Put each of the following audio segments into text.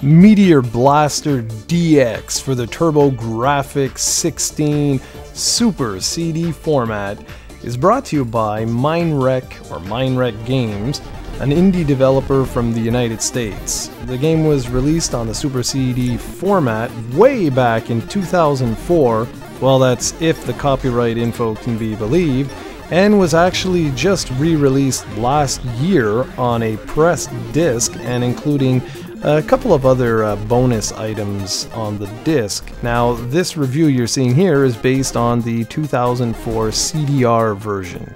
Meteor Blaster DX for the TurboGrafx-16 Super CD format is brought to you by Mindwreck Games, an indie developer from the United States. The game was released on the Super CD format way back in 2004, well, that's if the copyright info can be believed, and was actually just re-released last year on a pressed disc and including a couple of other bonus items on the disc. Now, this review you're seeing here is based on the 2004 CDR version.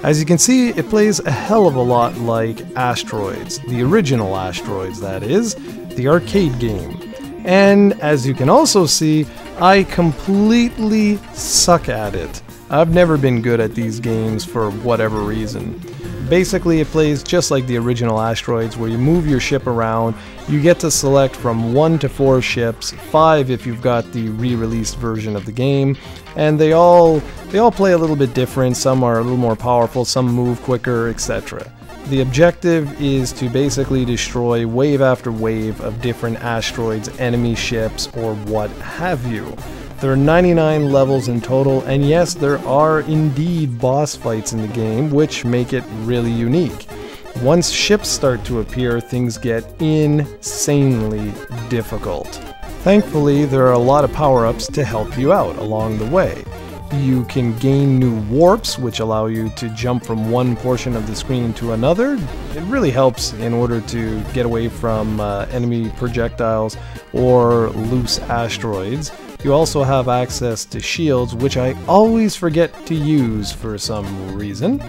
As you can see, it plays a hell of a lot like Asteroids, the original Asteroids that is, the arcade game. And as you can also see, I completely suck at it. I've never been good at these games for whatever reason. Basically, it plays just like the original Asteroids, where you move your ship around. You get to select from 1 to 4 ships, 5 if you've got the re-released version of the game, and they all play a little bit different. Some are a little more powerful, some move quicker, etc. The objective is to basically destroy wave after wave of different asteroids, enemy ships, or what have you. There are 99 levels in total, and yes, there are indeed boss fights in the game, which make it really unique. Once ships start to appear, things get insanely difficult. Thankfully, there are a lot of power-ups to help you out along the way. You can gain new warps, which allow you to jump from one portion of the screen to another. It really helps in order to get away from enemy projectiles or loose asteroids. You also have access to shields, which I always forget to use for some reason.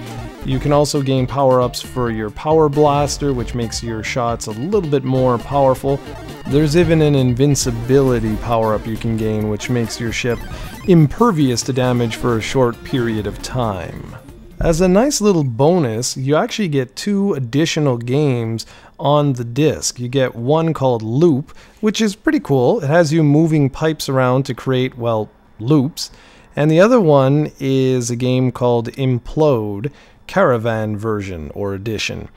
You can also gain power-ups for your Power Blaster, which makes your shots a little bit more powerful. There's even an invincibility power-up you can gain, which makes your ship impervious to damage for a short period of time. As a nice little bonus, you actually get 2 additional games on the disc. You get one called Loop, which is pretty cool. It has you moving pipes around to create, well, loops. And the other one is a game called Implode, Caravan version or edition,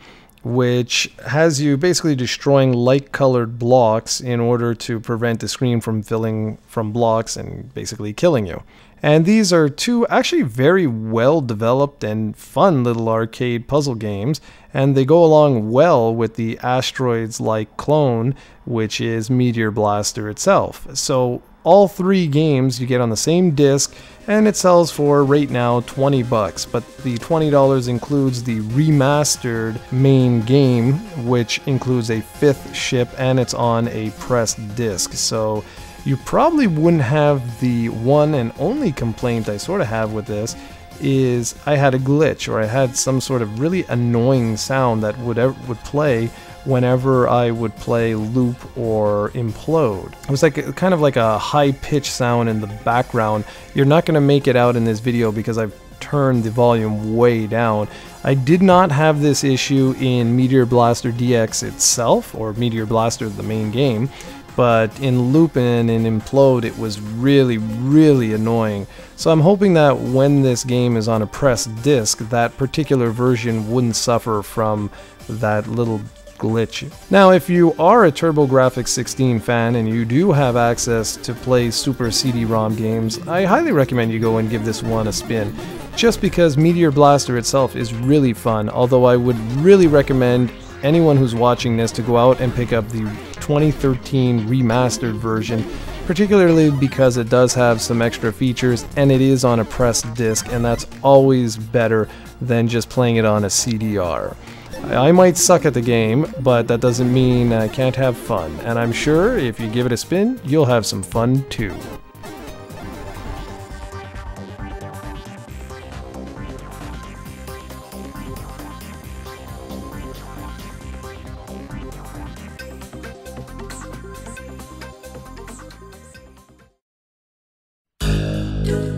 which has you basically destroying light-colored blocks in order to prevent the screen from filling from blocks and basically killing you. And these are 2 actually very well developed and fun little arcade puzzle games, and they go along well with the Asteroids-like clone, which is Meteor Blaster itself. So all 3 games you get on the same disc, and it sells for right now $20, but the $20 includes the remastered main game, which includes a 5th ship, and it's on a pressed disc. So you probably wouldn't have the one and only complaint I sort of have with this is I had a glitch, or I had some sort of really annoying sound that would play whenever I would play Loop or Implode. It was like kind of like a high-pitched sound in the background. You're not going to make it out in this video because I've turned the volume way down. I did not have this issue in Meteor Blaster DX itself, or Meteor Blaster the main game, but in Loop and in Implode it was really, really annoying. So I'm hoping that when this game is on a pressed disc, that particular version wouldn't suffer from that little glitch. Now, if you are a TurboGrafx-16 fan and you do have access to play Super CD-ROM games, I highly recommend you go and give this one a spin, just because Meteor Blaster itself is really fun, although I would really recommend anyone who's watching this to go out and pick up the 2013 remastered version, particularly because it does have some extra features and it is on a pressed disc, and that's always better than just playing it on a CDR. I might suck at the game, but that doesn't mean I can't have fun, and I'm sure if you give it a spin, you'll have some fun too. do